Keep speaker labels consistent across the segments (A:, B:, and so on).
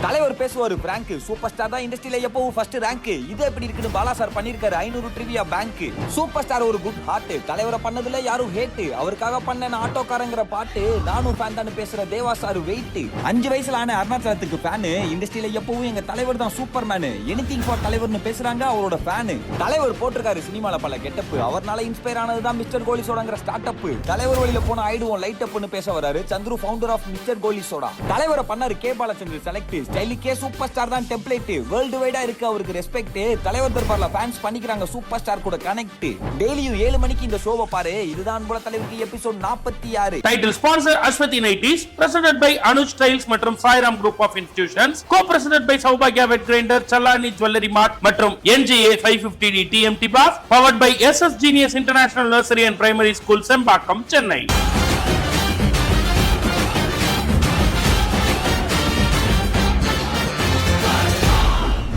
A: தலைவர் பேசுவாரு prank, super star தான் இண்டஸ்ட்ரியில எப்பவும் ஃபர்ஸ்ட் ரேங்க், இது எப்படி இருக்குன்னு பாலா சார் பண்ணிருக்காரு 500 ட்ரிவியா பேங்க். சூப்பர் ஸ்டார் ஒரு குட் ஹார்ட், தலைவரை பண்ணதுல யாரும் ஹேட், அவருக்காக பண்ண ஆட்டோக்காரங்கிற பாட்டு நானும் ஃபேன் தான் பேசுற தேவா சார் வெயிட். 5 வயசுல ஆன அருணாச்சலத்துக்கு ஃபேன், இண்டஸ்ட்ரியில எப்பவும் எங்க தலைவர் தான் சூப்பர் மேன், எனிதிங் ஃபார் தலைவர்னு பேசுறாங்க அவரோட ஃபேன். தலைவர் போட்டிருக்காரு சினிமால பல கெட்டப், அவர்னால இன்ஸ்பயர் ஆனதுதான் மிஸ்டர் கோலி சோடாங்கிற ஸ்டார்ட் அப். தலைவர் வழியில போன ஆயிடுவோம் லைட் அப்னு பேச வராரு Chandru, founder of mister Goli soda. தலைவரை பண்ணாரு கே பாலச்சந்திரன் செலக்ட், ஸ்டைலுக்கே சூப்பர் ஸ்டார் தான் டெம்ப்ளேட், வேர்ல்டு வைடா இருக்கு அவருக்கு ரெஸ்பெக்ட். தலைவர் தர்பார்ல ஃபேன்ஸ் பண்ணிக்கிறாங்க சூப்பர் ஸ்டார் கூட கனெக்ட். டெய்லியும் 7 மணிக்கு இந்த ஷோவை பாரு, இதுதான் போல தலைவருக்கு episode 46.
B: Title sponsor Aswathi nighties, presented by Anuj styles மற்றும் Sairam group of institutions, co presented by சௌபாக்யா wet grinder, Challani jewellery mart மற்றும் NGA 550D TMT bars, powered by SS Genius International Nursery and Primary School, Sembakkam, Chennai.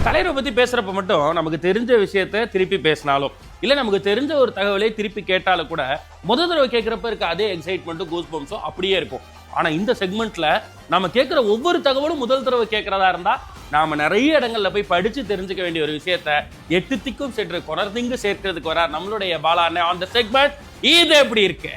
B: தலைவரை பத்தி பேசுறப்ப மட்டும் நமக்கு தெரிஞ்ச விஷயத்த திருப்பி பேசினாலும் இல்ல நமக்கு தெரிஞ்ச ஒரு தகவலை திருப்பி கேட்டாலும் கூட முதல் தடவை கேட்கிறப்ப இருக்க அதே எக்ஸைட்மெண்ட்டும் கூஸ் பம்ப்ஸும் அப்படியே இருக்கும். ஆனா இந்த செக்மெண்ட்ல நாம கேட்கிற ஒவ்வொரு தகவலும் முதல் தடவை கேட்கறதா இருந்தா நாம நிறைய இடங்கள்ல போய் படிச்சு தெரிஞ்சுக்க வேண்டிய ஒரு விஷயத்த 8 திக்கும் சென்று கொணர்ந்திங்கு சேர்க்கிறதுக்கு வர நம்மளுடைய பாலாண்ணே ஆன் தி செக்மெண்ட். இது எப்படி இருக்கு?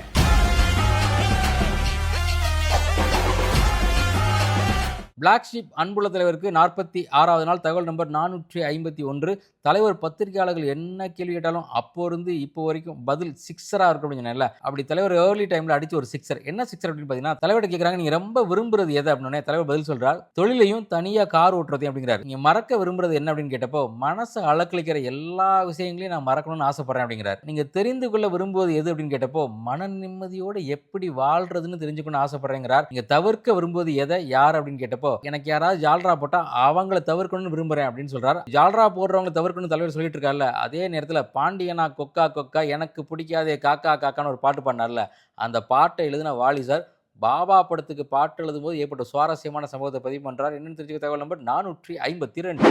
C: பிளாக் ஷீப் அன்புள்ள தலைவருக்கு 46வது நாள் தகவல் நம்பர் 451. தலைவர் பத்திரிகையாளர்கள் என்ன கேள்வி கேட்டாலும் அப்போ இருந்து இப்போ வரைக்கும் பதில் சிக்ஸராக இருக்கும் அப்படின்னு சொன்னேன்ல, அப்படி தலைவர் ஏர்லி டைமில் அடிச்சு ஒரு சிக்ஸர். என்ன சிக்ஸர் அப்படின்னு பார்த்தீங்கன்னா, தலைவர்கிட்ட கேட்குறாங்க நீங்கள் ரொம்ப விரும்புறது எது அப்படின்னே தலைவர் பதில் சொல்கிறார், தொழிலையும் தனியாக கார் ஓட்டுறதையும் அப்படிங்கிறார். நீங்கள் மறக்க விரும்புறது என்ன அப்படின்னு கேட்டப்போ, மனசை அலக்களிக்கிற எல்லா விஷயங்களையும் நான் மறக்கணும்னு ஆசைப்படுறேன் அப்படிங்கிறார். நீங்கள் தெரிந்து கொள்ள விரும்புவது எது அப்படின்னு கேட்டப்போ, மன நிம்மதியோடு எப்படி வாழ்றதுன்னு தெரிஞ்சுக்கணும்னு ஆசைப்படுறேங்கிறார். நீங்கள் தவிர்க்க விரும்புவது எதை யார் அப்படின்னு கேட்டப்போ, எனக்கு யாராவது ஜால்ரா போட்டா அவங்கள தவிர்க்கணும்னு விரும்புறேன் அப்படின்னு சொல்றாரு. ஜால்ரா போடுறவங்க தவிர்க்கணும்னு தலைவர் சொல்லிட்டு இருக்காருல்ல, அதே நேரத்தில் பாண்டியனா கொக்கா கொக்கா எனக்கு பிடிக்காதே காக்கா காக்கான்னு ஒரு பாட்டு பாடினார்ல, அந்த பாட்டை எழுதின வாலி சார் பாபா படத்துக்கு பாட்டு எழுதும் போது ஏற்பட்ட சுவாரஸ்யமான சம்பவத்தை பதிவு பண்றார். என்னன்னு தெரிஞ்சுக்க தகவல் நம்பர் 452.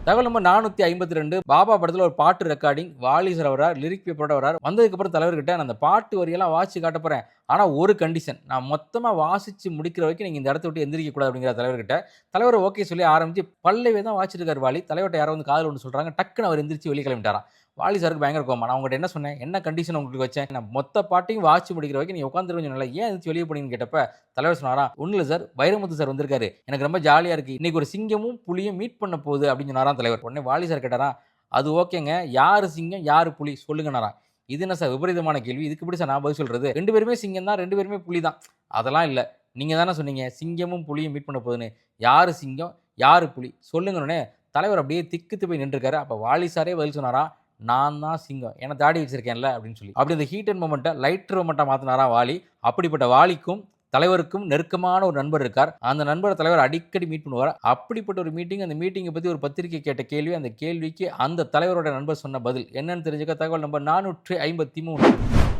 C: தகவல் நம்பர் 452. பாபா படத்தில் ஒரு பாட்டு ரெக்கார்டிங், வாலி சார் வர்றார், லிரிக் பேப்பரோட வர்றார். வந்ததுக்கப்புறம் தலைவர்கிட்ட நான் அந்த பாட்டு வரியெல்லாம் வாசிச்சு காட்ட போறேன், ஆனால் ஒரு கண்டிஷன், நான் மொத்தமாக வாசிச்சு முடிக்கிற வரைக்கும் நீங்கள் இந்த இடத்த விட்டு எந்திரிக்க கூடாது அப்படிங்கிற தலைவர்கிட்ட. தலைவர் ஓகே சொல்லி ஆரம்பிச்சு பல்லவே தான் வாசிட்டு இருக்காரு வாலி. தலைவர்கிட்ட யாரோ வந்து காதல் ஒன்று சொல்கிறாங்க, டக்குன்னு அவர் எந்திரிச்சு வெளியே கிளம்பிட்டாராம். வாலி சாருக்கு பயங்கர கோமா, நான் உங்கள்கிட்ட என்ன சொன்னேன், என்ன கண்டிஷன் உங்களுக்கு வச்சேன், நான் மொத்த பாட்டையும் வாசிச்சு முடிக்கிற வரைக்கும் நீங்கள் உட்காந்துருவீங்க, நல்லா ஏன் எந்திரிச்சு வெளியே போனீங்கன்னு கேட்டப்ப தலைவர் சொன்னாரா, ஒன்றும் இல்லை சார், வைரமுத்து சார் வந்திருக்காரு, எனக்கு ரொம்ப ஜாலியாக இருக்குது, இன்னைக்கு ஒரு சிங்கமும் புலியும் மீட் பண்ண போகுது அப்படின்னு சொன்னாராம் தலைவர். உடனே வாலி சார் கேட்டாரா, அது ஓகேங்க, யார் சிங்கம் யார் புலி சொல்லுங்கனாரா. இது என்ன சார் விபரீதமான கேள்வி, இதுக்கு எப்படி சார் நான் பதில் சொல்றது, 2 பேருமே சிங்கம் தான், 2 பேருமே புலி தான். அதெல்லாம் இல்லை, நீங்கள் தானே சொன்னீங்க சிங்கமும் புலியும் மீட் பண்ண போகுதுன்னு, யார் சிங்கம் யார் புலி சொல்லுங்கன்னே தலைவர் அப்படியே திக்குத்து போய் நின்றுருக்காரு. அப்போ வாலி சாரே பதில் சொன்னாரா, நான் தான் சிங்கம், ஏன்னா தாடி வச்சிருக்கேன்ல அப்படின்னு சொல்லி. அப்படி அந்த ஹீட் அண்ட் மொமெண்ட்டை லைட்டர் மொமெண்ட்டாக மாற்றினாரா வாலி. அப்படிப்பட்ட வாலிக்கும் தலைவருக்கும் நெருக்கமான ஒரு நண்பர் இருக்கார். அந்த நண்பரை தலைவர் அடிக்கடி மீட் பண்ணுவார். அப்படிப்பட்ட ஒரு மீட்டிங், அந்த மீட்டிங்கை பற்றி ஒரு பத்திரிகை கேட்ட கேள்வி, அந்த கேள்விக்கு அந்த தலைவரோட நண்பர் சொன்ன பதில் என்னன்னு தெரிஞ்சுக்க தகவல் நம்பர் 453.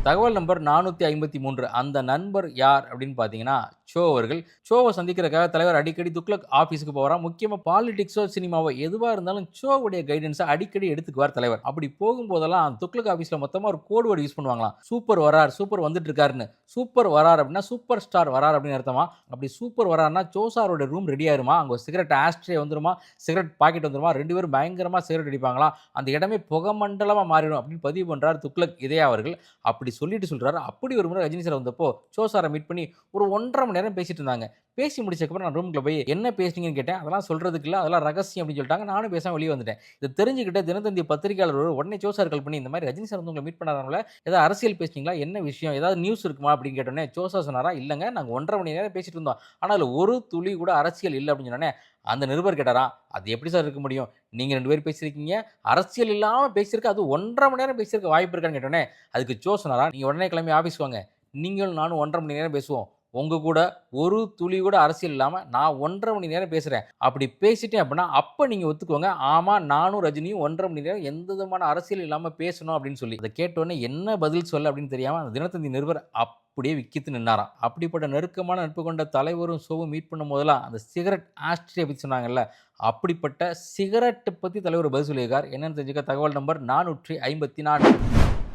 C: தகவல் நம்பர் 453. அந்த நண்பர் யார் அப்படின்னு பார்த்தீங்கன்னா ஷோ அவர்கள். ஷோவை சந்திக்கிறதுக்காக தலைவர் அடிக்கடி துக்ளக் ஆஃபீஸுக்கு போகிறார். முக்கியமாக பாலிடிக்ஸோ சினிமாவோ எதுவாக இருந்தாலும் ஷோவுடைய கைடன்ஸை அடிக்கடி எடுத்துக்குவார் தலைவர். அப்படி போகும்போதெல்லாம் துக்ளக் ஆஃபீஸில் மொத்தமாக ஒரு கோட் வேர்டு யூஸ் பண்ணுவாங்களாம், சூப்பர் வரார், சூப்பர் வந்துட்டு இருக்காருன்னு. சூப்பர் வரார் அப்படின்னா சூப்பர் ஸ்டார் வரார் அப்படின்னு அர்த்தமா. அப்படி சூப்பர் வரார்னா சோசாரோட ரூம் ரெடி ஆயிருமா, அங்கே சிகரெட் ஆஸ்ட்ரே வந்துருமா, சிகரெட் பாக்கெட் வந்துருமா, 2 பேரும் பயங்கரமாக சிகரெட் அடிப்பாங்களா, அந்த இடமே புகமண்டலமாக மாறிடும் அப்படின்னு பதிவு பண்ணுறார் துக்ளக் இதே அவர்கள். அப்படி சொல்லிட்டு சொல்றாரு. அப்படி ஒரு முறை ரஜினி சார் வந்தப்போ சோசாரை மீட் பண்ணி ஒரு 1.5 மணி நேரம் பேசிட்டு இருந்தாங்க. பேசி முடிச்சக்கப்புறம் நான் ரூம்ல போய் என்ன பேசுனீங்கன்னு கேட்டேன். அதெல்லாம் சொல்றதுக்கு இல்லை, அதெல்லாம் ரகசியம் அப்படின்னு சொல்லிட்டாங்க. நானும் பேசாம வெளியே வந்துட்டேன். இதை தெரிஞ்சுக்கிட்ட தினத்தந்தி பத்திரிகையாளர் உடனே சோசார் கால் பண்ணி, இந்த மாதிரி ரஜினி சார் வந்து உங்களை மீட் பண்ணாதவங்கள ஏதாவது அரசியல் பேசுனீங்களா, என்ன விஷயம், ஏதாவது நியூஸ் இருக்குமா அப்படின்னு கேட்டோன்னே சோசா சொன்னாரா, இல்லைங்க நாங்கள் 1.5 மணி நேரம் பேசிட்டு இருந்தோம், ஆனால் அதில் ஒரு துளி கூட அரசியல் இல்லை அப்படின்னு சொன்னோன்னே அந்த நிருபர் கேட்டாரா, அது எப்படி சார் இருக்க முடியும், நீங்கள் 2 பேர் பேசியிருக்கீங்க, அரசியல் இல்லாமல் பேசியிருக்க, அது 1.5 மணி நேரம் பேசியிருக்க வாய்ப்பு இருக்கான்னு கேட்டோன்னே அதுக்கு சோ சொன்னாரா, நீங்கள் உடனே கிளம்பி ஆஃபீஸ் வாங்க, நீங்களும் நானும் 1.5 மணி நேரம் பேசுவோம், உங்கள் கூட ஒரு துளி கூட அரசியல் இல்லாமல் நான் 1.5 மணி நேரம் பேசுகிறேன், அப்படி பேசிட்டேன் அப்படின்னா அப்போ நீங்கள் ஒத்துக்குவாங்க, ஆமாம் நானும் ரஜினியும் 1.5 மணி நேரம் எந்த விதமான அரசியல் இல்லாமல் பேசணும் அப்படின்னு சொல்லி. அதை கேட்டோன்னே என்ன பதில் சொல்ல அப்படின்னு தெரியாமல் அந்த தினத்தந்தி நிருபர் அப்படியே விக்கித்து நின்னாராம். அப்படிப்பட்ட நெருக்கமான நட்பு கொண்ட தலைவரும் ஷோவும் மீட் பண்ணும் போதெல்லாம் அந்த சிகரெட் ஆஸ்ட்ரே பற்றி சொன்னாங்கல்ல, அப்படிப்பட்ட சிகரெட்டை பற்றி தலைவர் பதில் சொல்லியிருக்கார். என்னன்னு தெரிஞ்சுக்க தகவல் நம்பர் 454.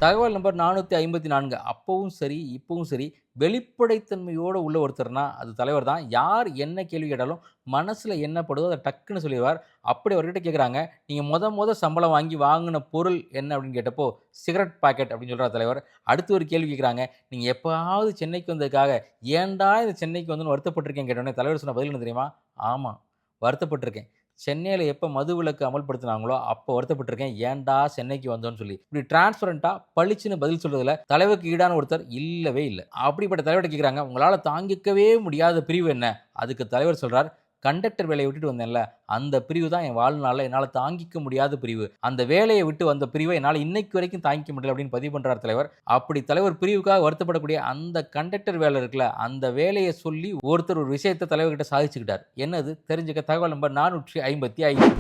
C: தகவல் நம்பர் 454. அப்பவும் சரி இப்பவும் சரி வெளிப்படைத்தன்மையோடு உள்ள ஒருத்தர்னா அது தலைவர் தான். யார் என்ன கேள்வி கேட்டாலும் மனசில் என்ன படுதோ அதை டக்குன்னு சொல்லிடுவார். அப்படி அவர்கிட்ட கேட்குறாங்க, நீங்கள் முத சம்பளம் வாங்கின பொருள் என்ன அப்படின்னு கேட்டப்போ சிகரெட் பாக்கெட் அப்படின்னு சொல்கிறார் தலைவர். அடுத்து ஒரு கேள்வி கேட்குறாங்க, நீங்கள் எப்போவாவது சென்னைக்கு வந்ததுக்காக ஏன்டா இந்த சென்னைக்கு வந்துன்னு வருத்தப்பட்டிருக்கேன் கேட்டோன்னே தலைவர் சொன்ன பதில் என்ன தெரியுமா? ஆமாம், வருத்தப்பட்டிருக்கேன். சென்னையில் எப்போ மது விலக்கு அமல்படுத்தினாங்களோ அப்போ வருத்தப்பட்டிருக்கேன், ஏன்டா சென்னைக்கு வந்தோன்னு சொல்லி. இப்படி டிரான்ஸ்பரண்டாக பளிச்சுன்னு பதில் சொல்றதுல தலைவருக்கு ஈடான ஒருத்தர் இல்லவே இல்லை. அப்படிப்பட்ட தலைவர்கிட்ட கேட்குறாங்க, உங்களால் தாங்கிக்கவே முடியாத பிரிவு என்ன? அதுக்கு தலைவர் சொல்றார், கண்டக்டர் வேலையை விட்டுட்டு வந்தேன்ல, அந்த பிரிவு தான் என் வாழ்நாளில் என்னால் தாங்கிக்க முடியாத பிரிவு. அந்த வேலையை விட்டு வந்த பிரிவை என்னால் இன்னைக்கு வரைக்கும் தாங்கிக்க முடியல அப்படின்னு பதிவு பண்ணுறார் தலைவர். அப்படி தலைவர் பிரிவுக்காக வருத்தப்படக்கூடிய அந்த கண்டக்டர் வேலை இருக்குல்ல, அந்த வேலையை சொல்லி ஒருத்தர் ஒரு விஷயத்தை தலைவர்கிட்ட சாதிச்சுக்கிட்டார். என்னது தெரிஞ்சுக்க தகவல் நம்பர் 455.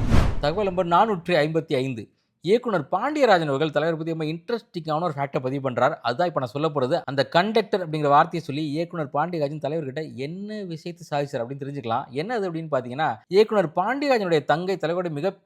C: தகவல் நம்பர் 455. இயக்குனர் பாண்டியராஜன் அவர்கள் தலைவர் பற்றி ரொம்ப இன்ட்ரெஸ்டிங்கான ஒரு ஃபேக்டை பதிவு பண்ணுறார். அதுதான் இப்போ நான் சொல்ல போகிறது. அந்த கண்டக்டர் அப்படிங்கிற வார்த்தையை சொல்லி இயக்குனர் பாண்டியராஜன் தலைவர்கிட்ட என்ன விஷயத்தை சாதிச்சார் அப்படின்னு தெரிஞ்சுக்கலாம். என்ன அது அப்படின்னு பார்த்தீங்கன்னா, இயக்குனர் பாண்டியராஜனுடைய தங்கை தலைவருடைய மிகப்பெரிய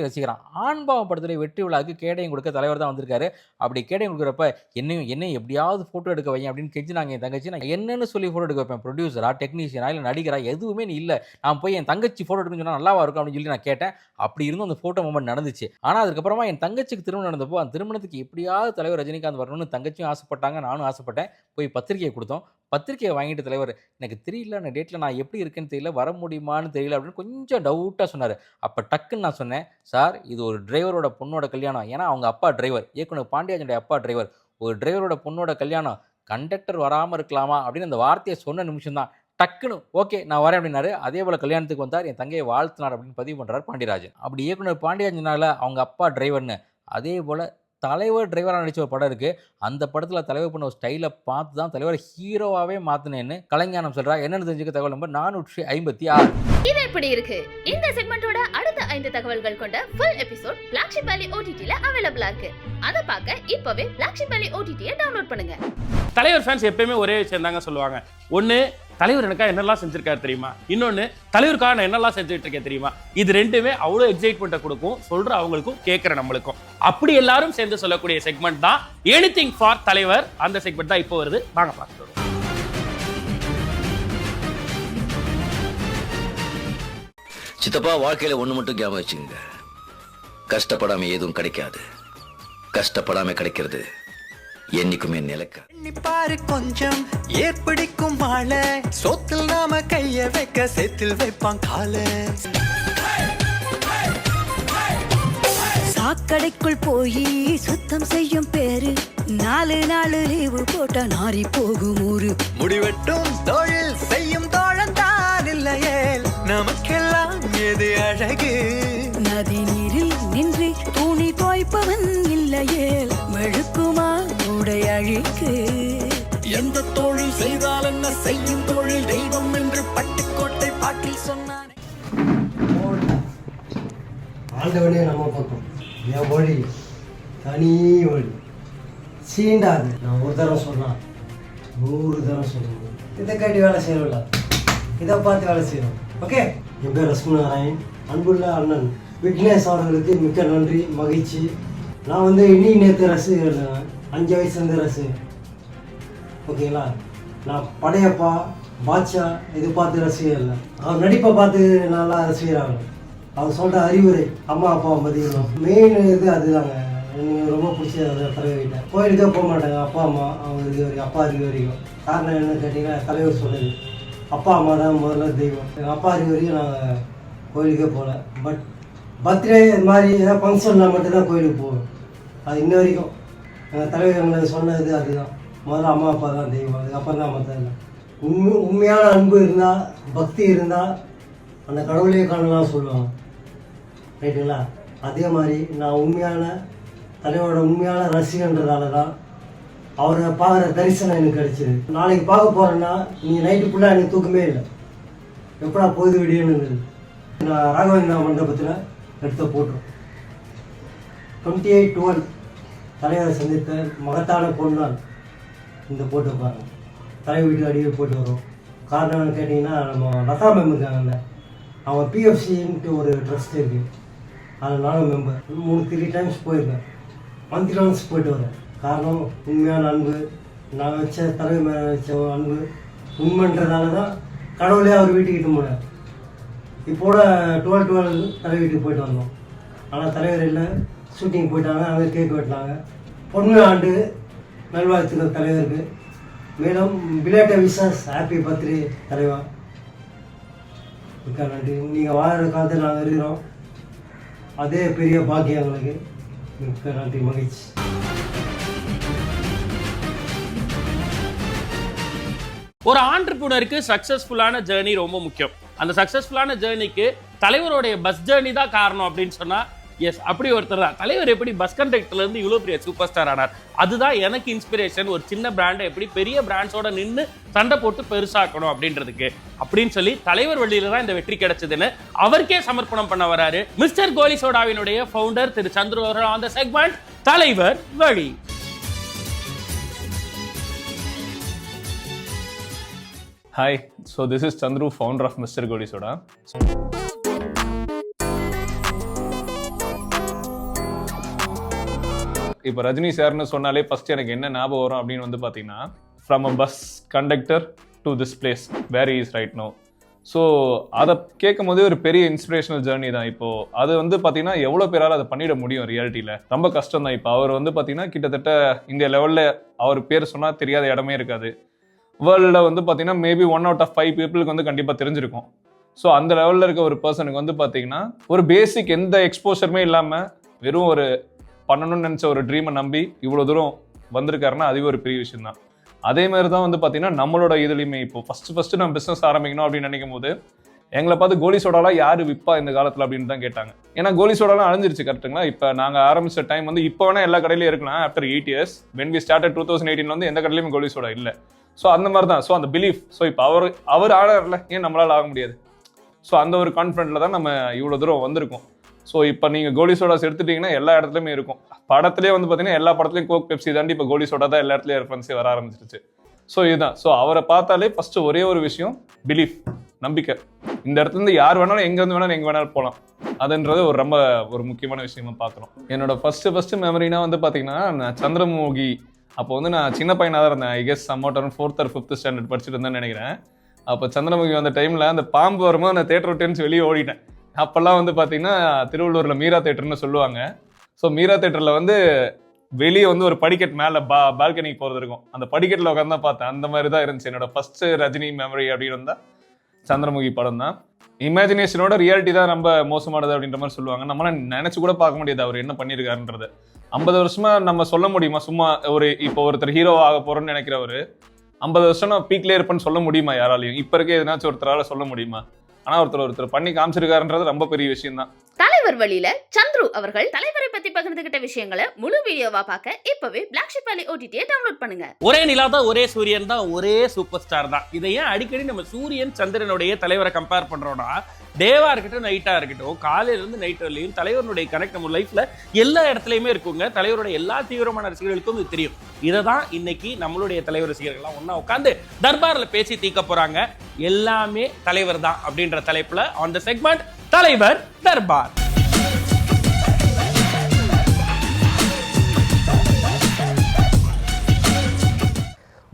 C: ரசிகரான். ஆண்பாவம் படத்தில் வெற்றி விழாவுக்கு கேடயம் கொடுக்க தலைவர் தான் வந்திருக்காரு. அப்படி கேடயம் கொடுக்குறப்ப என்னையும் எப்படியாவது ஃபோட்டோ எடுக்க வைங்க அப்படின்னு கெஞ்சினாங்க என் தங்கச்சி. நான் என்னன்னு சொல்லி ஃபோட்டோ எடுக்க வைப்பேன், ப்ரொடியூசரா டெக்னீஷியனா இல்லை நடிகரா, எதுவுமே நீ இல்லை, நான் போய் என் தங்கச்சி ஃபோட்டோ எடுக்கணும்னு சொன்னால் நல்லாவா இருக்கும் அப்படின்னு சொல்லி நான் கேட்டேன். அப்படி இருந்தும் அந்த ஃபோட்டோ மூமெண்ட் நடந்துச்சு. ஆனால் அதுக்கப்புறமா என் தங்கச்சிக்கு திருமணம் நடந்தப்போ அந்த திருமணத்துக்கு எப்படியாவது தலைவர் ரஜினிகாந்த் வரணும்னு தங்கச்சியும் ஆசைப்பட்டாங்க, நானும் ஆசைப்பட்டேன். போய் பத்திரிகையை கொடுத்தோம். பத்திரிகையை வாங்கிட்டு தலைவர், எனக்கு தெரியல, அந்த டேட்டில் நான் எப்படி இருக்கேன்னு தெரியல, வர முடியுமான்னு தெரியல அப்படின்னு கொஞ்சம் டவுட்டாக சொன்னார். அப்போ டக்குன்னு நான் சொன்னேன், சார் இது ஒரு டிரைவரோட பொண்ணோட கல்யாணம். ஏன்னா அவங்க அப்பா டிரைவர், இயக்குனர் பாண்டியராஜனுடைய அப்பா டிரைவர். ஒரு டிரைவரோட பொண்ணோட கல்யாணம், கண்டக்டர் வராமல் இருக்கலாமா அப்படின்னு அந்த வார்த்தையை சொன்ன நிமிஷம் தான் டக்குன்னு ஓகே நான் வரேன் அப்படின்னாரு. அதே போல் கல்யாணத்துக்கு வந்தார், என் தங்கையை வாழ்த்தினார் அப்படின்னு பதிவு பண்ணுறார் பாண்டியராஜன். அப்படி இயக்குனர் பாண்டியராஜனால அவங்க அப்பா டிரைவர்னு, அதே போல் தலைவர் டிரைவராக நடித்த ஒரு படம் இருக்குது. அந்த படத்தில் தலைவர் பண்ண ஒரு ஸ்டைலை பார்த்து தான் தலைவர் ஹீரோவாகவே மாற்றினேன்னு கலைஞானம் சொல்கிறார். என்னென்னு தெரிஞ்சுக்க தகவல் நம்பர் 456.
D: இது எப்படி இருக்கு? இந்த செக்மெண்டோட அடுத்த 5 தகவல்கள் கொண்ட full episode Black Sheep Valley OTT-ல அவைலபிளா இருக்கு. அதை பார்க்க இப்பவே Black Sheep Valley OTT-யை டவுன்லோட் பண்ணுங்க.
B: தலைவர் ஃபேன்ஸ் எப்பயுமே ஒரே விஷயம் தாங்க சொல்லுவாங்க. ஒன்று, தலைவர் எனக்காக என்னெல்லாம் செஞ்சிருக்காரு தெரியுமா? இன்னொன்று, தலைவருக்காக நான் என்னெல்லாம் செஞ்சுட்டு இருக்கேன் தெரியுமா? இது ரெண்டுமே அவ்வளோ எக்ஸைட்மெண்ட்டை கொடுக்கும், சொல்ற அவங்களுக்கும் கேட்குற நம்மளுக்கும். அப்படி எல்லாரும் சேர்ந்து சொல்லக்கூடிய செக்மெண்ட் தான் எனிதிங் ஃபார் தலைவர். அந்த செக்மெண்ட் தான் இப்போ வருது, வாங்க பார்த்துட்டு.
E: சித்தப்பா, வாழ்க்கையில ஒண்ணு மட்டும் ஞாபகம் வச்சுங்க, கஷ்டப்படாம எதுவும் கிடைக்காது, கஷ்டப்படாம கிடைக்கிறது என்னைக்குமே நிலைக்க.
F: பாரு கொஞ்சம் ஏற்படிக்கும் வாழ, சோத்தில் நாம கைய வைக்க சேத்தில் வைப்பான் கால.
G: சாக்கடைக்குள் போய் சுத்தம் செய்யும் பேரு, 4 நாள் லீவு போட்ட நாரி போகும் ஊரு.
F: முடிவெட்டும் தொழில் செய்யும் தோழந்தான் இல்லையே, நமக்கெல்லாம் எது அழகு.
G: நதி நீரில் நின்று துணி தோய்ப்பவன் இல்லையே, மெழுக்குமா உடை அழிக்கு.
F: எந்த தொழில் செய்தால் என்ன, செய்யும் தொழில் தெய்வம் என்று பட்டுக்கோட்டை பாட்டில் சொன்னானே.
H: ஆண்டவனே நம்ம பக்கம், என் மொழி தனி மொழி சீண்டாது. நான் ஒரு தரம் சொன்னால் 100 தரம் சொல்லணும். இதை காட்டி வேலை செய்யணும்ல, இதை பார்த்து வேலை செய்யணும். ஓகே, என் பேர் லட்சுமணாராயன். அன்புள்ள அண்ணன் விக்னேஷ் அவர்களுக்கு மிக்க நன்றி, மகிழ்ச்சி. நான் வந்து இன்னி நேற்று ரசிகர், 5 வயசுலேருந்து ரசிகர். ஓகேங்களா, நான் படையப்பா பாட்ஷா இது பார்த்து ரசிகர் இல்லை, அவர் நடிப்பை பார்த்து நல்லா ரசிகராகணும். அவர் சொல்கிற அறிவுரை அம்மா அப்பாவை மதிக்கணும், மெயின் இது அதுதாங்க. எனக்கு ரொம்ப பிடிச்சது தலைவர்கிட்ட. கோயிலுக்கே போக மாட்டாங்க அப்பா அம்மா, அவங்க இது வரைக்கும் அப்பா இருக்க வரைக்கும். காரணம் என்னன்னு கேட்டிங்கன்னா, தலைவர் சொன்னது அப்பா அம்மா தான் முதல்ல தெய்வம். எங்கள் அப்பா இருக்க வரைக்கும் நாங்கள் கோயிலுக்கே போகல. பட் பர்த்டே இது மாதிரி ஏதாவது ஃபங்க்ஷன்னா மட்டும்தான் கோயிலுக்கு போவோம். அது இன்ன வரைக்கும் எங்கள் தலைவர் எங்களுக்கு சொன்னது அதுதான். முதல்ல அம்மா அப்பா தான் தெய்வம், அதுக்கப்புறம் தான் மற்ற இல்லை. உண்மையான அன்பு இருந்தால், பக்தி இருந்தால் அந்த கடவுளையே காணலாம் சொல்லுவாங்க, ரைட்டுங்களா? அதே மாதிரி நான் உண்மையான தலைவரோட உண்மையான ரசிகன்றதால தான் அவரை பார்க்குற தரிசனம் எனக்கு கிடைச்சிது. நாளைக்கு பார்க்க போகிறேன்னா நீ நைட்டு ஃபுல்லாக எனக்கு தூக்கமே இல்லை, எப்படா பொழுது விடியன்னு. நான் ராகவேந்திரா மண்டபத்தில் எடுத்து போட்டுரும். 28/12 தலைவரை சந்தித்த மகத்தான பொண்ணால் இந்த போட்டு பாருங்கள். தலைவர் வீட்டு அடியே போட்டு வரும். காரணம்னு கேட்டிங்கன்னா, நம்ம லதா மேம் இருக்காங்கல்ல, அவங்க பிஎஃப்சின்ட்டு ஒரு ட்ரஸ்ட் இருக்குது, அதில் நானும் மெம்பர். 3-3 டைம்ஸ் போயிருக்கேன், மந்த்லி ஒன்ஸ் போயிட்டு வரேன். காரணம் உண்மையான அன்பு, நான் வச்ச தலைவர் மேலே வச்ச அன்பு உண்மைன்றதால தான் கடவுளே அவர் வீட்டுக்கிட்ட போனார். இப்போட 12 தலைவர் வீட்டுக்கு போயிட்டு வந்தோம். ஆனால் தலைவர் இல்லை, ஷூட்டிங் போயிட்டாங்க. அங்கே கேக் வெட்டினாங்க. பொண்ணு ஆண்டு நல்வாழ்த்துக்கள் தலைவருக்கு. மேலும் பிலேட்ட விஷஸ், ஹாப்பி பர்த்டே தலைவா. மிக்க நன்றி. நீங்கள் வாழ்கிற காலத்தில் நாங்கள் இருக்கிறோம், அதே பெரிய பாக்கியம் எங்களுக்கு. மிக்க நன்றி, மகிழ்ச்சி.
B: ஒரு ஆண்டர்பிரினருக்கு சக்சஸ்ஃபுல்லான ஜேர்னி ரொம்ப முக்கியம். அந்த சக்சஸ்ஃபுல்லான ஜேர்னிக்கு தலைவருடைய பஸ் ஜேர்னி தான் காரணம் அப்படின்னு சொன்னா எஸ், அப்படி ஒருத்தர் தான். தலைவர் எப்படி பஸ் கண்டக்டர்ல இருந்து இவ்வளவு பெரிய சூப்பர் ஸ்டார் ஆனார், அதுதான் எனக்கு இன்ஸ்பிரேஷன். ஒரு சின்ன பிராண்டை எப்படி பெரிய பிராண்ட்ஸோட நின்று சண்டை போட்டு பெருசாக்கணும் அப்படின்றதுக்கு அப்படின்னு சொல்லி தலைவர் வழியில தான் இந்த வெற்றி கிடைச்சதுன்னு அவருக்கே சமர்ப்பணம் பண்ண வராரு மிஸ்டர் கோலி சோடாவினுடைய ஃபவுண்டர் திரு சந்துரு அவர்கள். அந்த செக்மெண்ட் தலைவர் வழி.
I: Hi, so this is Chandru, founder of Mr. Goli Soda. இப்போ ரஜினி சார்னு சொன்னாலே ஃபர்ஸ்ட் எனக்கு என்ன ஞாபகம் வரும் அப்படின்னு வந்து பார்த்தீங்கன்னா, from a bus conductor to this place where is right no. So அதை கேட்கும் போதே ஒரு பெரிய இன்ஸ்பிரேஷனல் ஜேர்னி தான். இப்போது அது வந்து பார்த்தீங்கன்னா எவ்வளோ பேரால் அதை பண்ணிட முடியும் ரியாலிட்டியில், ரொம்ப கஷ்டம் தான். இப்போ அவர் வந்து பார்த்தீங்கன்னா கிட்டத்தட்ட இந்த லெவலில் அவர் பேர் சொன்னால் தெரியாத இடமே இருக்காது. வேர்ல்டில் வந்து பார்த்தீங்கன்னா மேபி 1 out of 5 பீப்புளுக்கு வந்து கண்டிப்பாக தெரிஞ்சிருக்கும். ஸோ அந்த லெவலில் இருக்க ஒரு பர்சனுக்கு வந்து பார்த்தீங்கன்னா ஒரு பேசிக் எந்த எக்ஸ்போஷருமே இல்லாமல் வெறும் ஒரு பண்ணணும்னு நினச்ச ஒரு ட்ரீமை நம்பி இவ்வளோ தூரம் வந்திருக்காருன்னா அதுவே ஒரு பெரிய விஷயம் தான். அதே மாதிரி தான் வந்து பார்த்தீங்கன்னா நம்மளோட இதுலையுமே இப்போ ஃபஸ்ட்டு நம்ம பிஸ்னஸ் ஆரம்பிக்கணும் அப்படின்னு நினைக்கும் போது எங்களை பார்த்து கோலி சோடாலாம் யார் விற்பா இந்த காலத்தில் அப்படின்னு தான் கேட்டாங்க. ஏன்னா கோலி சோடாலாம் அழிஞ்சிருச்சு கரெக்டுங்களா. இப்போ நாங்கள் ஆரம்பிச்ச டைம் வந்து இப்போ வேணால் எல்லா கடையிலையும் இருக்கலாம். After 8 years when we started 2018 வந்து எந்த கடையிலையுமே கோலி சோடா இல்லை. ஸோ அந்த மாதிரி தான். ஸோ அந்த பிலீஃப், ஸோ இப்போ அவர் ஆடல, ஏன் நம்மளால் ஆக முடியாது? ஸோ அந்த ஒரு கான்ஃபிடென்ட்ல தான் நம்ம இவ்வளோ தூரம் வந்திருக்கோம். ஸோ இப்போ நீங்கள் கோலி சோடாஸ் எடுத்துட்டீங்கன்னா எல்லா இடத்துலையுமே இருக்கும். படத்துலேயே வந்து பார்த்தீங்கன்னா எல்லா படத்துலையும் கோக் பெப்சி தாண்டி இப்போ கோலி சோடா தான் எல்லா இடத்துலையும் ரெஃபரன்ஸே வர ஆரம்பிச்சிருச்சு. ஸோ இதுதான். ஸோ அவரை பார்த்தாலே ஃபர்ஸ்ட் ஒரே ஒரு விஷயம் பிலீஃப், நம்பிக்கை. இந்த இடத்துல இருந்து யார் வேணாலும் எங்கேருந்து வேணாலும் எங்கே வேணாலும் போகலாம். அதுன்றது ரொம்ப முக்கியமான விஷயமா பார்க்குறோம். என்னோட ஃபர்ஸ்ட் மெமரினா வந்து பார்த்தீங்கன்னா நான் சந்திரமுகி, அப்போ வந்து நான் சின்ன பையனாக தான் இருந்தேன். ஐ கெஸ் சம்மோட் 4th or 5th standard படிச்சுட்டு இருந்தேன்னு நினைக்கிறேன். அப்போ சந்திரமுகி வந்த டைமில் அந்த பாம்பு வரும்போது அந்த தேட்டர் விட்டு வெளியே ஓடிட்டேன். அப்போல்லாம் வந்து பார்த்தீங்கன்னா திருவள்ளூரில் மீரா தேட்டர்னு சொல்லுவாங்க. ஸோ மீரா தேட்டரில் வந்து வெளியே வந்து ஒரு படிக்கட் மேலே பால்கனிக்கு போகிறது இருக்கும். அந்த படிக்கட்டில் உட்காந்து தான் பார்த்தேன். அந்த மாதிரி தான் இருந்துச்சு என்னோட ஃபர்ஸ்ட் ரஜினி மெமரி அப்படின்னு இருந்தால் சந்திரமுகி படம் தான். இமேஜினேஷனோட ரியாலிட்டி தான் ரொம்ப மோசமானது அப்படின்ற மாதிரி சொல்லுவாங்க. நம்மளாம் நினச்சி கூட பார்க்க முடியாது அவர் என்ன பண்ணியிருக்காருன்றது. 50 வருஷமா நம்ம சொல்ல முடியுமா? சும்மா இப்போ ஒருத்தர் ஹீரோ ஆக போறோம்னு நினைக்கிறவரு 50 வருஷம் நான் பீக்லேயே இருப்பேன்னு சொல்ல முடியுமா யாராலையும்? இப்போ இருக்க எதனாச்சும் ஒருத்தரால சொல்ல முடியுமா? ஆனால் ஒருத்தர் பண்ணி காமிச்சிருக்காருன்றது ரொம்ப பெரிய விஷயம் தான்.
D: தலைவர் வழியில சந்துரு அவர்கள் தலைவரை பத்தி பகிர்ந்துகிட்ட விஷயங்களை முழு வீடியோவா பார்க்க இப்பவே பிளாக்ஷிப் வேலி ஓடிடியை டவுன்லோட் பண்ணுங்க.
B: ஒரே நிலா தான், ஒரே சூரியன் தான், ஒரே சூப்பர் ஸ்டார் தான். இதை ஏன் அடிக்கடி நம்ம சூரியன் சந்திரனுடைய தலைவரை கம்பேர் பண்றோம்னா, டேவா இருக்கட்டும் நைட்டா இருக்கட்டும், காலையில இருந்து நைட் வரலையும் தலைவருடைய கனெக்ட் நம்ம லைஃப்ல எல்லா இடத்துலயுமே இருக்குங்க. தலைவருடைய எல்லா தீவிரமான ரசிகர்களுக்கும் இது தெரியும். இதை தான் இன்னைக்கு நம்மளுடைய தலைவர் ரசிகர்கள்லாம் ஒன்னா உட்காந்து தர்பார்ல பேசி தீர்க்க போறாங்க. எல்லாமே தலைவர் தான் அப்படின்ற தலைப்புல ஆன் தி செக்மெண்ட் தலைவர் தர்பார்.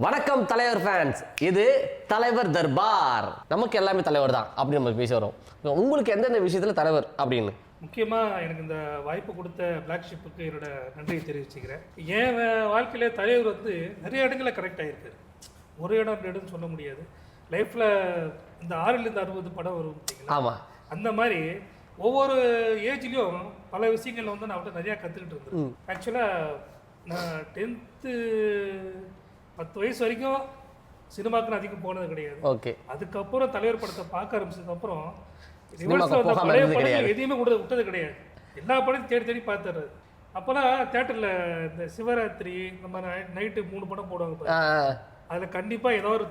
J: வணக்கம் தலைவர் ஃபேன்ஸ், இது தலைவர் தர்பார். நமக்கு எல்லாமே தலைவர் தான் அப்படி நம்ம பேசி வரோம். உங்களுக்கு எந்தெந்த விஷயத்துல தலைவர் அப்படின்னு?
K: முக்கியமாக எனக்கு இந்த வாய்ப்பு கொடுத்த பிளாக்ஷிப்புக்கு என்னோட நன்றியை தெரிவிச்சுக்கிறேன். என் வாழ்க்கையில தலைவர் வந்து நிறைய இடங்களில் கரெக்ட் ஆகிருக்கு. ஒரு இடம் 2 இடம்னு சொல்ல முடியாது. லைஃப்பில் இந்த 6லேருந்து 60 படம் வரும்.
J: ஆமாம்,
K: அந்த மாதிரி ஒவ்வொரு ஏஜ்லேயும் பல விஷயங்கள் வந்து நான் அவட்ட நிறையா கற்றுக்கிட்டு இருந்தேன். ஆக்சுவலாக நான் 10th 10 வயசு வரைக்கும் சினிமாவுக்கு அதிகம் போனது கிடையாது.
J: ஓகே.
K: அதுக்கப்புறம் தலைவர் படத்தை பார்க்க ஆரம்பிச்சதுக்கப்புறம் ரிவர்ஸில் வந்த பழைய படங்கள் எதையுமே விட்டது கிடையாது. எல்லா படத்தையும் தேடி தேடி பார்த்துறது. அப்போலாம் தேட்டரில் இந்த சிவராத்திரி இந்த மாதிரி நைட்டு 3 படம் போடுவாங்க. அதில் கண்டிப்பாக ஏதோ ஒரு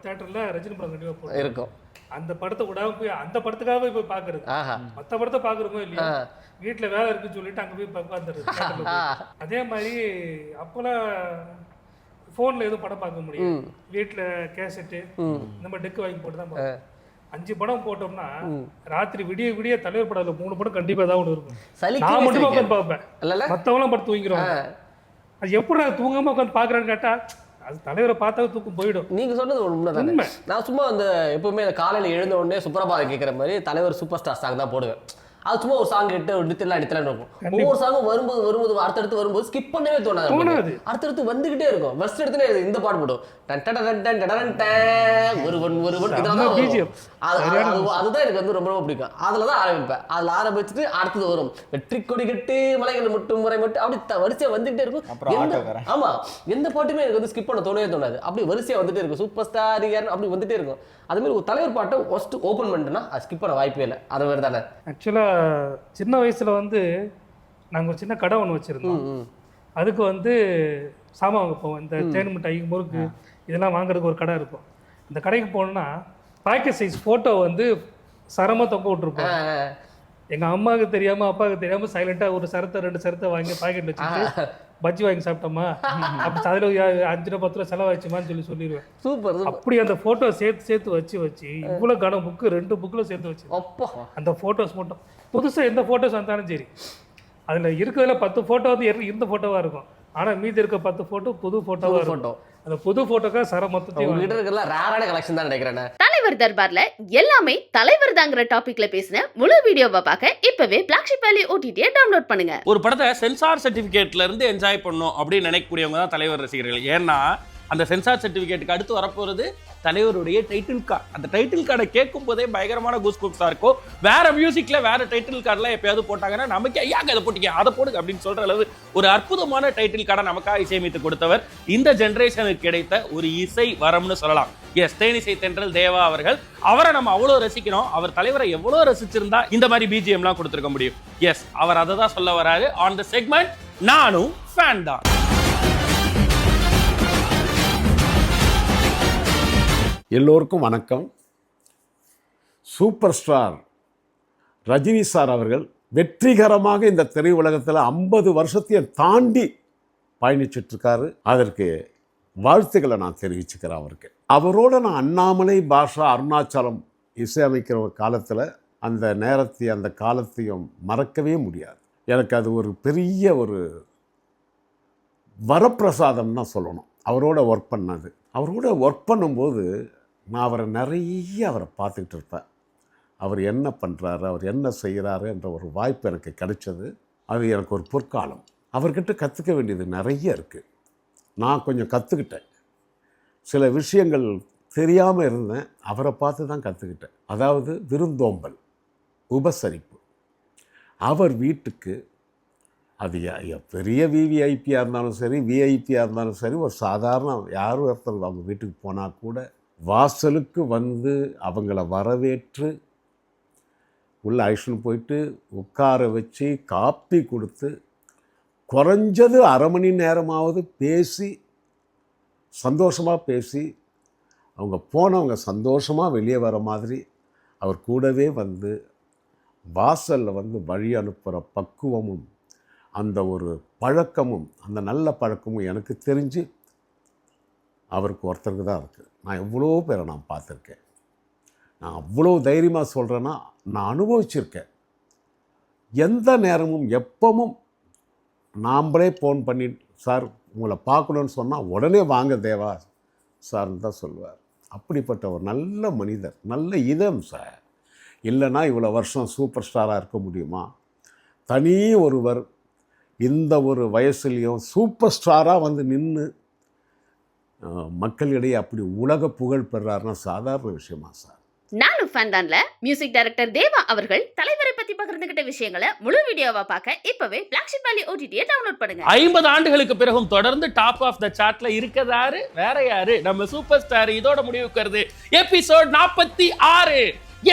K: தேட்டரில் ரஜினி படம் கண்டிப்பாக போடும்
J: இருக்கும்.
K: அந்த படத்தை விடாம போய் அந்த படத்துக்காகவே போய் பார்க்கறது. மற்ற படத்தை பார்க்குறோமோ இல்லையா, வீட்டில் வேலை இருக்குன்னு சொல்லிட்டு அங்கே போய் பார்த்துறது. அதே மாதிரி அப்போலாம் ஃபோனில் எதுவும் படம் பார்க்க முடியும். வீட்டில் கேசட்டு நம்ம டெக்கு வாங்கி போட்டு தான் பார்ப்போம். 5 படம் போட்டோம்னா ராத்திரி விடிய விடிய தலைவர் படத்தில் 3 படம் கண்டிப்பாக ஏதாவது ஒன்று இருக்கும். நான் மட்டும் உட்காந்து பார்ப்பேன், மற்றவங்களாம் படம் தூங்கிடுவாங்க. அது எப்படி நான் தூங்காம உட்காந்து பாக்குறேன்னு கேட்டா அது தலைவரை பார்த்தா தூக்கம் போயிடும்.
J: நீங்க சொன்னது ஒரு உண்மை. நான் சும்மா அந்த எப்பவுமே காலையில எழுந்த உடனே சுப்ரபாதம் கேட்கிற மாதிரி தலைவர் சூப்பர் ஸ்டார் சாங் தான் போடுவேன். அது சும்மா ஒரு சாங் கேட்டு நித்திலாம் இருக்கும். ஒவ்வொரு சாங்கும் வரும்போது அடுத்தடுத்து வரும்போது ஸ்கிப் பண்ணவே தோணாது. அடுத்தடுத்து வந்துகிட்டே இருக்கும். ஃபர்ஸ்ட் இடத்துல இந்த பாட்டு போடும். அதுதான் எனக்கு வந்து ரொம்ப பிடிக்கும். அதுலதான் ஆரம்பிப்பேன். அதுல ஆரம்பிச்சுட்டு அடுத்தது வரும் வெற்றி கொடி கட்டு மலைகள் மட்டும் முறை மட்டும் அப்படி வரிசையா வந்துகிட்டே இருக்கும். ஆமா, எந்த பாட்டுமே எனக்கு வந்து ஸ்கிப் பண்ண தோணவே தோணாது. அப்படி வரிசையா வந்துட்டே இருக்கும். சூப்பர் ஸ்டார் அப்படி வந்துட்டே இருக்கும். அது மாதிரி ஒரு தலைவர் பாட்டை ஃபர்ஸ்ட் ஓபன் பண்ணிட்டேன்னா அது ஸ்கிப் பண்ண வாய்ப்பே இல்லை. அது மாதிரி தானே.
K: ஆக்சுவலா சின்ன வயசுல வந்து நாங்க ஒரு சின்ன கடை ஒன்று வச்சிருந்தோம். அதுக்கு வந்து சாமான் வாங்க போவோம். இந்த தேன் மிட்டாய், முறுக்கு இதெல்லாம் வாங்குறதுக்கு ஒரு கடை இருக்கும். இந்த கடைக்கு போனோம்னா பாக்கெட் சைஸ் போட்டோ வந்து சரமா தொங்க விட்டுருப்போம். எங்க அம்மாவுக்கு தெரியாம அப்பாவுக்கு தெரியாம சைலண்டா ஒரு சரத்தை 2 சரத்தை வாங்கி பாக்கெட் வச்சுட்டு பஜ்ஜி வாங்கி சாப்பிட்டோமா, அப்படி அதுல 5 ரூபா 10 ரூபா செலவாயிடுச்சுமான்னு சொல்லிடுவேன்.
J: சூப்பர். அப்படி
K: அந்த போட்டோ சேர்த்து வச்சு இவ்வளவு கனம் புக்கு 2 புக்கில் சேர்த்து வச்சு அந்த போட்டோஸ் மட்டும் புதுசா எந்த போட்டோஸ் வந்தாலும் சரி, அதுல இருக்கிறதுல 10 போட்டோ வந்து இருந்த போட்டோவா இருக்கும். ஆனா மீதி இருக்க 10 போட்டோ புது போட்டோவா இருக்கும். அந்த புது போட்டோக்கா சர மொத்தத்தையும்
J: கலெக்ஷன் தான் நினைக்கிறேன்.
D: தலைவர் தர்பார்ல எல்லாமே தலைவர் தாங்கிற டாபிக்ல பேசின முழு வீடியோவை பார்க்க இப்பவே பிளாக்ஷிப் வேலி OTT டவுன்லோட் பண்ணுங்க.
B: ஒரு படத்தை சென்சார் சர்டிபிகேட்ல இருந்து என்ஜாய் பண்ணணும் அப்படின்னு நினைக்கக்கூடியவங்க தான் தலைவர் ரசிகர்கள். ஏன்னா அந்த சென்சார் சர்டிபிகேட்டுக்கு அடுத்து வரப்போறது தலைவருடைய டைட்டில் கார்டு. அந்த டைட்டில் கார்டை கேட்கும் போதே பயங்கரமான கூஸ்பம்ஸா இருக்கும். வேற மியூசிக்ல வேற டைட்டில் கார்டுலாம் எப்பயாவது போட்டாங்கன்னா நமக்கு ஐயாங்க அதை போட்டீங்க அதை போடுங்க அப்படின்னு சொல்ற அளவு ஒரு அற்புதமான டைட்டில் கார்டை நமக்காக இசையமைத்து கொடுத்தவர் இந்த ஜெனரேஷனுக்கு கிடைத்த ஒரு இசை வரம்னு சொல்லலாம். எஸ், தேனிசை தென்றல் தேவா அவர்கள். அவரை நம்ம அவ்வளோ ரசிக்கிறோம். அவர் தலைவரை எவ்வளோ ரசிச்சிருந்தா இந்த மாதிரி பிஜிஎம்லாம் கொடுத்துருக்க முடியும். எஸ், அவர் அதை தான் சொல்ல வராரு ஆன் த செக்மெண்ட் நானும் ஃபேன் தான்.
L: எல்லோருக்கும் வணக்கம். சூப்பர் ஸ்டார் ரஜினி சார் அவர்கள் வெற்றிகரமாக இந்த திரையுலகத்தில் 50 வருஷத்தையும் தாண்டி பயணிச்சிட்ருக்காரு. அதற்கு வாழ்த்துக்களை நான் தெரிவிச்சுக்கிறேன் அவருக்கு. அவரோட நான் அண்ணாமலை, பாஷா, அருணாச்சலம் இசையமைக்கிற ஒரு காலத்தில் அந்த நேரத்தையும் அந்த காலத்தையும் மறக்கவே முடியாது. எனக்கு அது ஒரு பெரிய ஒரு வரப்பிரசாதம் தான் சொல்லணும். அவரோட ஒர்க் பண்ணது. அவரோட ஒர்க் பண்ணும்போது நான் அவரை பார்த்துக்கிட்டு இருப்பேன். அவர் என்ன பண்ணுறாரு, அவர் என்ன செய்கிறாரு என்ற ஒரு வாய்ப்பு எனக்கு கிடைச்சது. அது எனக்கு ஒரு பொற்காலம். அவர்கிட்ட கற்றுக்க வேண்டியது நிறைய இருக்குது. நான் கொஞ்சம் கற்றுக்கிட்டேன். சில விஷயங்கள் தெரியாமல் இருந்தேன், அவரை பார்த்து தான் கற்றுக்கிட்டேன். அதாவது விருந்தோம்பல், உபசரிப்பு. அவர் வீட்டுக்கு அது பெரிய விவிஐபியாக இருந்தாலும் சரி, விஐபியாக இருந்தாலும் சரி, ஒரு சாதாரண யாரும் ஒருத்தர் அவங்க வீட்டுக்கு போனால் கூட வாசலுக்கு வந்து அவங்கள வரவேற்று உள்ள ஐஷன் போயிட்டு உட்கார வச்சு காப்பி கொடுத்து குறைஞ்சது அரை மணி நேரமாவது பேசி சந்தோஷமாக பேசி அவங்க போனவங்க சந்தோஷமாக வெளியே வர மாதிரி அவர் கூடவே வந்து வாசலில் வந்து வழி அனுப்புகிற பக்குவமும் அந்த ஒரு பழக்கமும் அந்த நல்ல பழக்கமும் எனக்கு தெரிஞ்சு அவருக்கு ஒருத்தருக்கு தான் இருக்குது. நான் எவ்வளோ பேரை நான் பார்த்துருக்கேன். நான் அவ்வளோ தைரியமாக சொல்கிறேன்னா நான் அனுபவிச்சிருக்கேன். எந்த நேரமும் எப்பவும் நாம்ளே ஃபோன் பண்ணி சார் உங்களை பார்க்கணுன்னு சொன்னால் உடனே வாங்க தேவா சார்ன்னு தான் சொல்லுவார். அப்படிப்பட்ட ஒரு நல்ல மனிதர், நல்ல இதம் சார். இல்லைன்னா இவ்வளோ வருஷம் சூப்பர் ஸ்டாராக இருக்க முடியுமா? தனி ஒருவர் இந்த ஒரு வயசுலேயும் சூப்பர் ஸ்டாராக வந்து நின்று மக்களிடையே அப்படி உலக புகழ் பெறாருன்னா சாதாரண விஷயமா சார்?
D: நானும் ஃபேன் தான்ல மியூசிக் டைரக்டர் தேவா அவர்கள் தலைவரை பத்தி பகிர்ந்துகிட்ட விஷயங்களை முழு வீடியோவா பார்க்க இப்பவே பிளாக்ஷிப் வேலி OTT டவுன்லோட் பண்ணுங்க.
B: 50 ஆண்டுகளுக்கு பிறகும் தொடர்ந்து டாப் ஆஃப் த சார்ட்ல இருக்கதாரு வேற யாரு? நம்ம சூப்பர் ஸ்டார். இதோட முடிவுக்கு வருது எபிசோட் 46.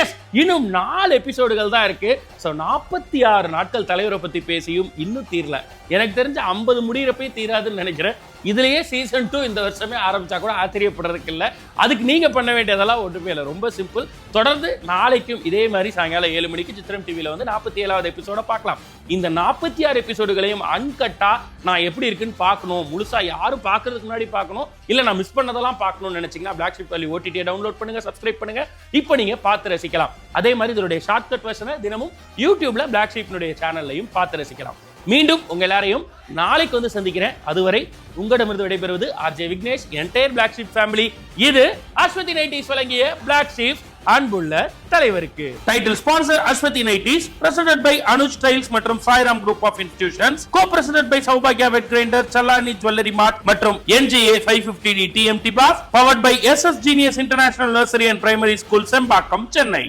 B: எஸ், இன்னும் 4 எபிசோடுகள் தான் இருக்கு. ஸோ 46 நாட்கள் தலைவரை பத்தி பேசியும் இன்னும் தீரல. எனக்கு தெரிஞ்ச 50 முடிகிறப்பே தீராதுன்னு நினைக்கிறேன். இதுலயே சீசன் 2 இந்த வருஷமே ஆரம்பிச்சா கூட ஆச்சரியப்படுறதுக்கு இல்லை. அதுக்கு நீங்க பண்ண வேண்டியதெல்லாம் ஒன்றுமே இல்லை, ரொம்ப சிம்பிள். தொடர்ந்து நாளைக்கும் இதே மாதிரி சாயங்காலம் 7 மணிக்கு சித்திரம் டிவியில் வந்து 47வது எபிசோட பார்க்கலாம். இந்த 46 எபிசோடுகளையும் அன்கட்டா நான் எப்படி இருக்குன்னு பார்க்கணும், முழுசா யாரும் பார்க்கறதுக்கு முன்னாடி பார்க்கணும், இல்லை நான் மிஸ் பண்ணதெல்லாம் பார்க்கணும்னு நினைச்சீங்கன்னா பிளாக்ஷிப் வேலி OTT டவுன்லோட் பண்ணுங்க, சப்ஸ்கிரைப் பண்ணுங்க. இப்போ நீங்க பார்த்து ரசிக்கலாம். அதே மாதிரி இதனுடைய ஷார்ட்கட் வெர்ஷனை தினமும் யூடியூப்ல பிளாக்ஷிப்னுடைய சேனல்லையும் பார்த்து ரசிக்கலாம். மீண்டும் உங்க எல்லாரையும் நாளைக்கு வந்து சந்திக்கிறேன். அதுவரை உங்களிடமிருந்து விடைபெறுவது RJ Vignesh, entire black sheep family. இது அஸ்வதி நைட்டீஸ் வழங்கிய பிளாக் ஷீப் அன்புள்ள தலைவருக்கு. Title sponsor Aswathi nighties, presented by Anuj styles மற்றும் Sairam group of institutions, co presented by சௌபாக்யா wet grinder, Challani jewellery mart மற்றும் NGA 550D TMT bars, powered by SS Genius international nursery and primary school, Sembakkam, Chennai.